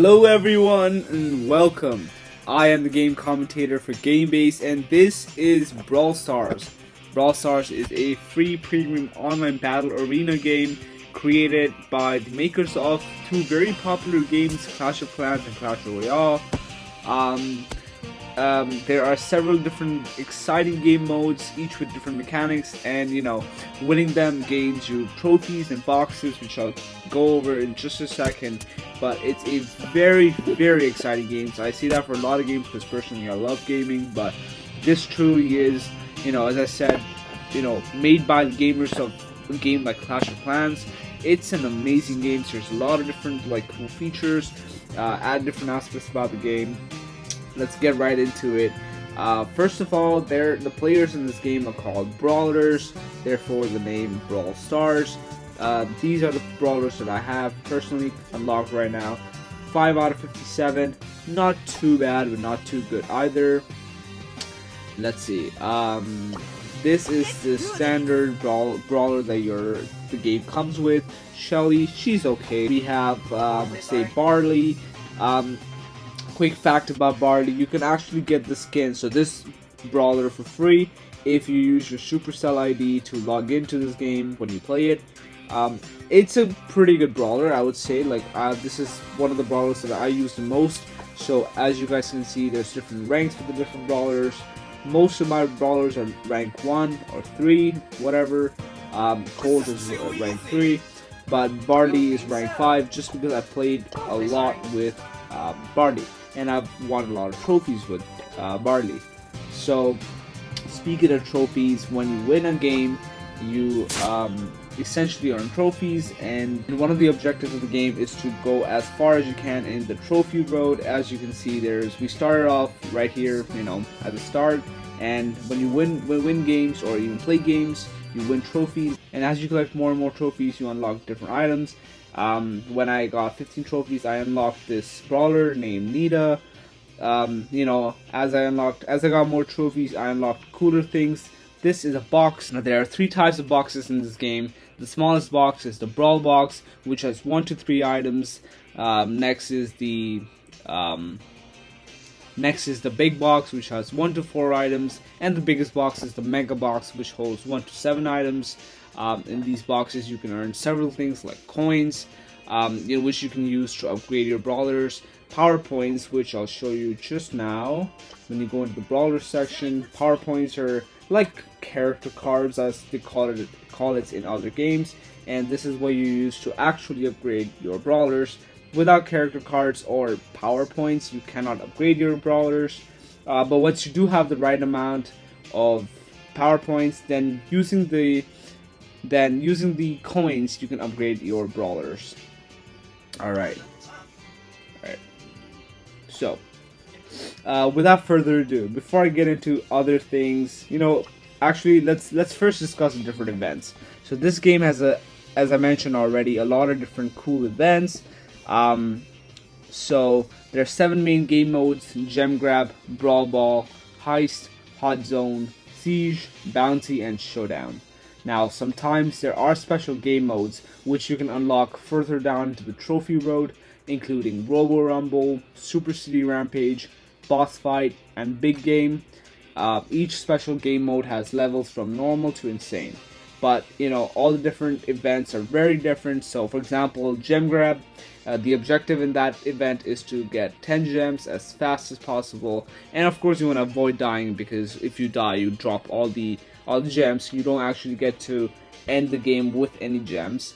Hello everyone and welcome. I am the game commentator for GameBase and this is Brawl Stars. Brawl Stars is a free premium online battle arena game created by the makers of two very popular games, Clash of Clans and Clash Royale. There are several different exciting game modes, each with different mechanics, and winning them gains you trophies and boxes, which I'll go over in just a second. But it's a very, very exciting game. So I see that for a lot of games because personally I love gaming, but this truly is, as I said, made by the gamers of a game like Clash of Clans. It's an amazing game. So there's a lot of different cool features, add different aspects about the game. Let's get right into it. First of all, the players in this game are called Brawlers, therefore the name Brawl Stars. These are the Brawlers that I have personally unlocked right now. 5 out of 57, not too bad, but not too good either. Let's see. This is the standard Brawler that the game comes with. Shelly, she's okay. We have, say, Barley. Quick fact about Barley, you can actually get the skin, so this brawler for free if you use your Supercell ID to log into this game when you play it. It's a pretty good brawler, I would say. This is one of the brawlers that I use the most. So as you guys can see, there's different ranks for the different brawlers. Most of my brawlers are rank 1 or 3, whatever. Cold is rank 3, but Barley is rank 5 just because I played a lot with Barley, and I've won a lot of trophies with Barley. So speaking of trophies, when you win a game, you essentially earn trophies, and one of the objectives of the game is to go as far as you can in the trophy road. As you can see, we started off right here, at the start, and when you win games or even play games, you win trophies, and as you collect more and more trophies, you unlock different items. When I got 15 trophies, I unlocked this brawler named Nida. As I got more trophies, I unlocked cooler things. This is a box. Now there are 3 types of boxes in this game. The smallest box is the Brawl Box, which has 1 to 3 items. Next is the big box, which has 1 to 4 items, and the biggest box is the mega box, which holds 1 to 7 items. In these boxes you can earn several things like coins, which you can use to upgrade your brawlers, power points, which I'll show you just now. When you go into the brawler section, power points are like character cards, as they call it in other games, and this is what you use to actually upgrade your brawlers. Without character cards or power points, you cannot upgrade your brawlers, but once you do have the right amount of power points, then using the coins, you can upgrade your brawlers. Alright. So, without further ado, before I get into other things, actually, let's first discuss the different events. So this game has as I mentioned already, a lot of different cool events. So there are 7 main game modes: Gem Grab, Brawl Ball, Heist, Hot Zone, Siege, Bounty, and Showdown. Now, sometimes there are special game modes which you can unlock further down into the trophy road, including Robo Rumble, Super City Rampage, Boss Fight, and Big Game. Each special game mode has levels from normal to insane, but all the different events are very different. So for example, Gem Grab, the objective in that event is to get 10 gems as fast as possible, and of course you want to avoid dying, because if you die you drop all the gems. You don't actually get to end the game with any gems.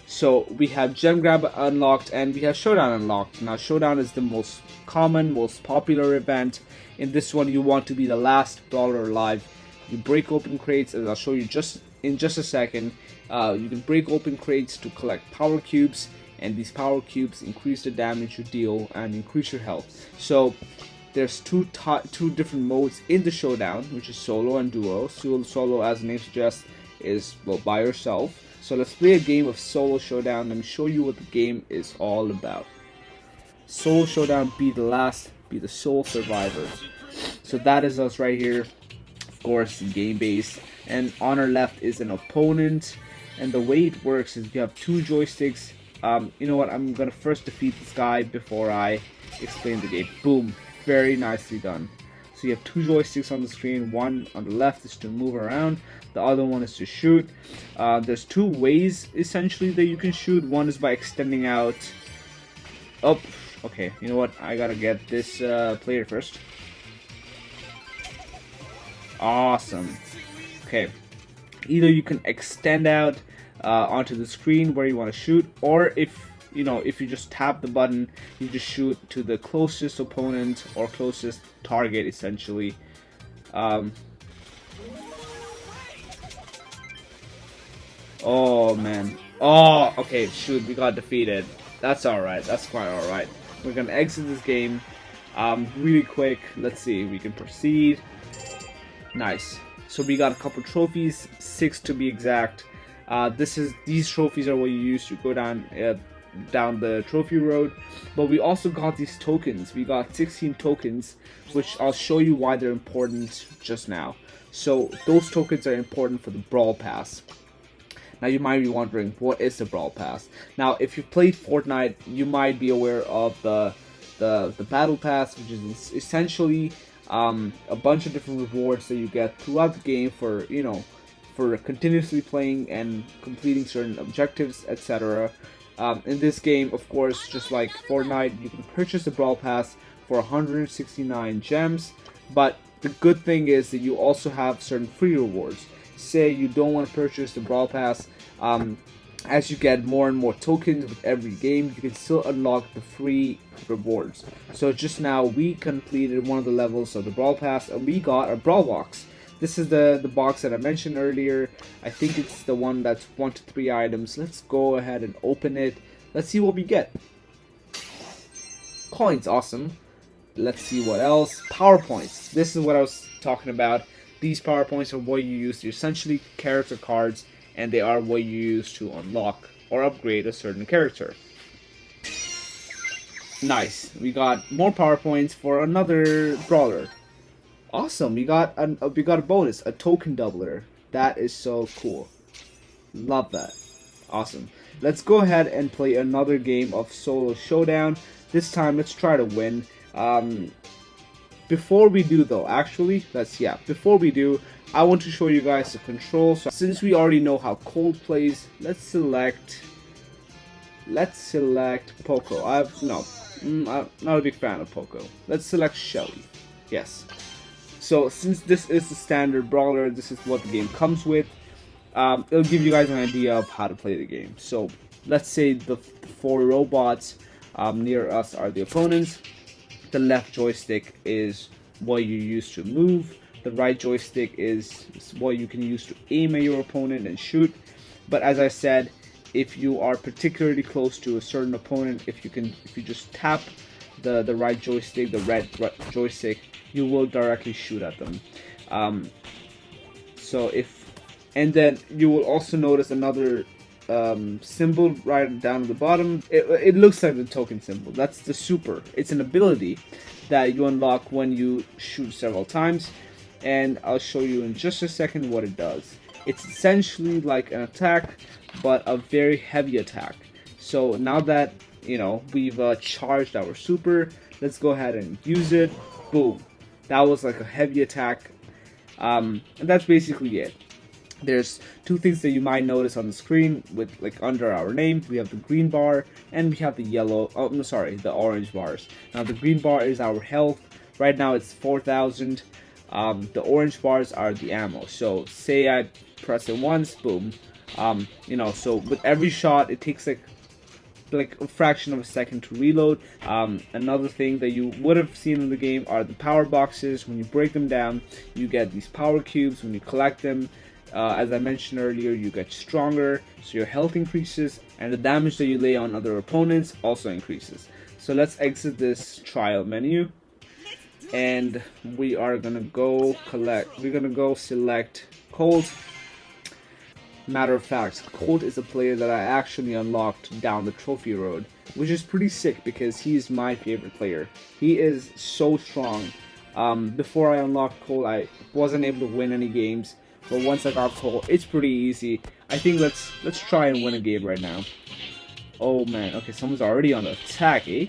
So we have Gem Grab unlocked and we have Showdown unlocked. Now Showdown is the most common, most popular event. In this one, you want to be the last brawler alive. You break open crates, as I'll show you in just a second. You can break open crates to collect power cubes, and these power cubes increase the damage you deal and increase your health. So there's two different modes in the Showdown, which is solo and duo. Solo, as the name suggests, is by yourself. So let's play a game of Solo Showdown. Let me show you what the game is all about. Solo Showdown, be the sole survivor. So that is us right here. Of course, game base. And on our left is an opponent. And the way it works is you have 2 joysticks You know what? I'm gonna first defeat this guy before I explain the game. Boom! Very nicely done. So you have 2 joysticks on the screen. One on the left is to move around. The other one is to shoot. There's 2 ways essentially that you can shoot. One is by extending out. Oh, okay. You know what? I gotta get this player first. Awesome. Okay. Either you can extend out onto the screen where you want to shoot, or if you just tap the button, you just shoot to the closest opponent or closest target essentially. Oh man. Oh, okay, shoot, we got defeated. That's alright, that's quite alright. We're gonna exit this game really quick. Let's see, we can proceed. Nice. So we got a couple trophies, 6 to be exact. These trophies are what you use to go down the trophy road. But we also got these tokens. We got 16 tokens, which I'll show you why they're important just now. So those tokens are important for the Brawl Pass. Now you might be wondering, what is the Brawl Pass? Now if you've played Fortnite, you might be aware of the Battle Pass, which is essentially a bunch of different rewards that you get throughout the game for for continuously playing and completing certain objectives, etc. In this game, of course, just like Fortnite, you can purchase the Brawl Pass for 169 gems, but the good thing is that you also have certain free rewards. Say you don't want to purchase the Brawl Pass, as you get more and more tokens with every game, you can still unlock the free rewards. So just now we completed one of the levels of the Brawl Pass and we got a Brawl Box. This is the box that I mentioned earlier. I think it's the one that's 1 to 3 items. Let's go ahead and open it. Let's see what we get. Coins, awesome. Let's see what else. PowerPoints. This is what I was talking about. These PowerPoints are what you use. They're essentially character cards, and they are what you use to unlock or upgrade a certain character. Nice. We got more PowerPoints for another brawler. Awesome. We got a bonus, a token doubler. That is so cool. Love that. Awesome. Let's go ahead and play another game of solo showdown. This time, let's try to win. Before we do though, actually, before we do, I want to show you guys the controls. So since we already know how Colt plays, let's select Poco. I'm not a big fan of Poco. Let's select Shelly. Yes. So since this is the standard brawler, this is what the game comes with. It'll give you guys an idea of how to play the game. So let's say the 4 robots near us are the opponents. The left joystick is what you use to move. The right joystick is what you can use to aim at your opponent and shoot. But as I said, if you are particularly close to a certain opponent, if you just tap the right joystick, the red joystick, you will directly shoot at them. And then you will also notice another symbol right down at the bottom. It looks like the token symbol. That's the super. It's an ability that you unlock when you shoot several times, and I'll show you in just a second what it does. It's essentially like an attack, but a very heavy attack. So now that we've charged our super, let's go ahead and use it. Boom. That was like a heavy attack, and that's basically it. There's 2 things that you might notice on the screen with under our name. We have the green bar and we have the the orange bars. Now the green bar is our health. Right now it's 4,000. The orange bars are the ammo. So say I press it once, boom. So with every shot it takes like a fraction of a second to reload. Another thing that you would have seen in the game are the power boxes. When you break them down, you get these power cubes. When you collect them, as I mentioned earlier, you get stronger, so your health increases, and the damage that you lay on other opponents also increases. So let's exit this trial menu, and we are gonna go select Colt. Matter of fact, Colt is a player that I actually unlocked down the trophy road, which is pretty sick because he's my favorite player. He is so strong. Before I unlocked Colt, I wasn't able to win any games, but once I got Colt, it's pretty easy. I think let's try and win a game right now. Oh man, okay, someone's already on the attack, eh?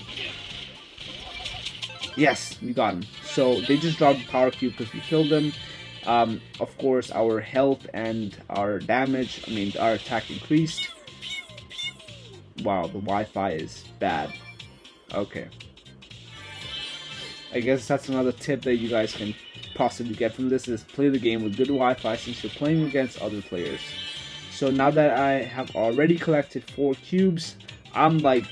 Yes, we got him. So they just dropped the power cube because we killed them. Of course, our health and our damage, I mean, our attack increased. Wow, the Wi-Fi is bad. Okay. I guess that's another tip that you guys can possibly get from this is play the game with good Wi-Fi since you're playing against other players. So now that I have already collected 4 cubes, I'm like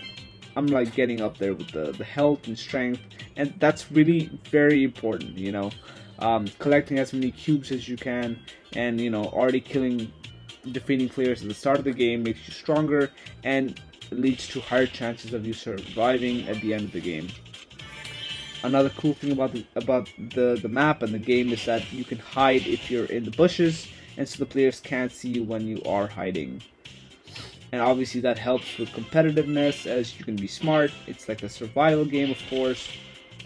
getting up there with the health and strength, and that's really very important, you know. Collecting as many cubes as you can, and you know, already defeating players at the start of the game makes you stronger and leads to higher chances of you surviving at the end of the game. Another cool thing about the map and the game is that you can hide if you're in the bushes, and so the players can't see you when you are hiding. And obviously that helps with competitiveness as you can be smart. It's like a survival game, of course,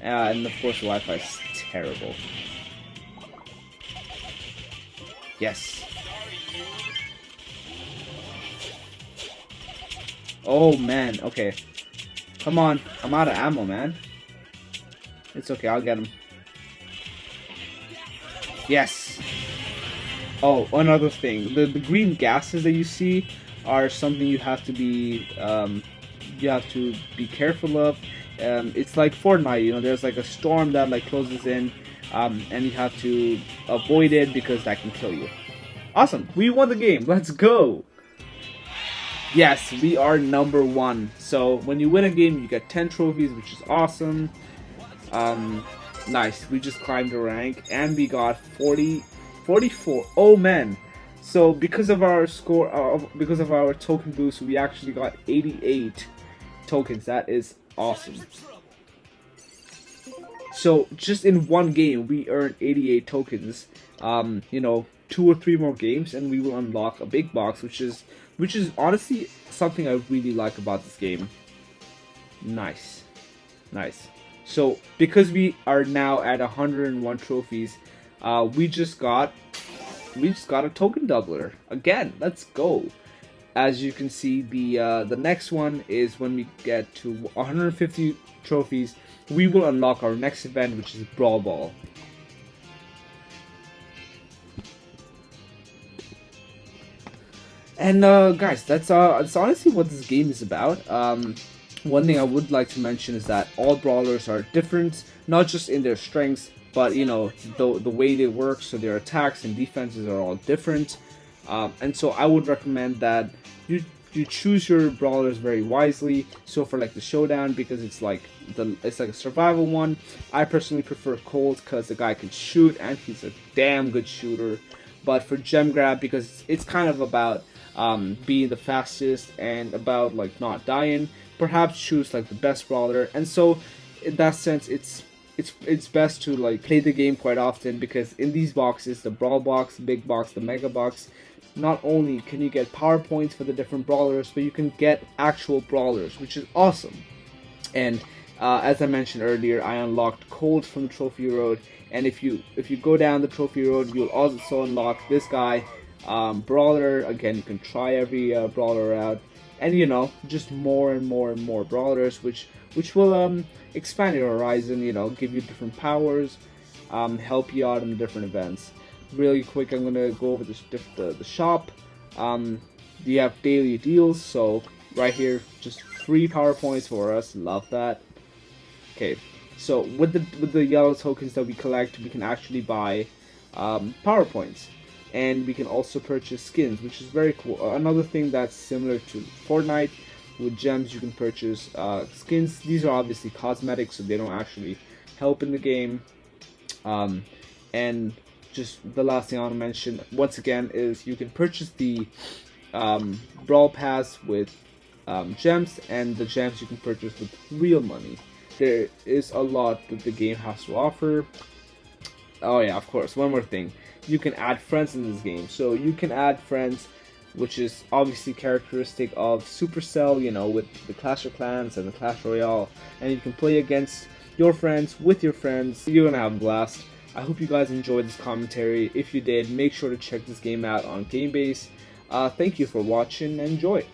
and of course the Wi-Fi is terrible. Yes. Oh man, okay. Come on, I'm out of ammo, man. It's okay, I'll get him. Yes. Oh, another thing. The green gases that you see are something you have to be careful of. It's like Fortnite, you know, there's like a storm that like closes in, and you have to avoid it because that can kill you. Awesome, we won the game. Let's go. Yes, we are number 1. So when you win a game, you get 10 trophies, which is awesome. Nice. We just climbed a rank and we got 44. Oh man. So because of our score, because of our token boost, we actually got 88 tokens. That is awesome. So just in one game, we earned 88 tokens. You know, 2 or 3 more games, and we will unlock a big box, which is honestly something I really like about this game. Nice, nice. So because we are now at 101 trophies, we just got a token doubler again. Let's go. As you can see, the next one is when we get to 150 trophies, we will unlock our next event, which is Brawl Ball. And guys, that's honestly what this game is about. One thing I would like to mention is that all brawlers are different, not just in their strengths, but you know, the way they work. So their attacks and defenses are all different, and so I would recommend that you choose your brawlers very wisely. So for like the Showdown, because it's like a survival one, I personally prefer Colt because the guy can shoot and he's a damn good shooter. But for Gem Grab, because it's kind of about being the fastest and about like not dying, perhaps choose like the best brawler. And so in that sense, it's best to like play the game quite often, because in these boxes, the Brawl Box, Big Box, the Mega Box, not only can you get power points for the different brawlers, but you can get actual brawlers, which is awesome. And as I mentioned earlier, I unlocked Colt from the Trophy Road, and if you go down the Trophy Road, you'll also unlock this guy, Brawler. Again, you can try every brawler out, and you know, just more and more and more brawlers, which will expand your horizon. You know, give you different powers, help you out in the different events. Really quick, I'm gonna go over the shop. You have daily deals, so right here, just free power points for us. Love that. Okay, so with the yellow tokens that we collect, we can actually buy power points, and we can also purchase skins, which is very cool. Another thing that's similar to Fortnite, with gems you can purchase skins. These are obviously cosmetics, so they don't actually help in the game. And just the last thing I want to mention once again is you can purchase the Brawl Pass with gems, and the gems you can purchase with real money. There is a lot that the game has to offer. Oh yeah, of course, one more thing. You can add friends in this game. So you can add friends, which is obviously characteristic of Supercell, you know, with the Clash of Clans and the Clash Royale. And you can play against your friends, with your friends. You're gonna have a blast. I hope you guys enjoyed this commentary. If you did, make sure to check this game out on Gamebase. Thank you for watching and enjoy.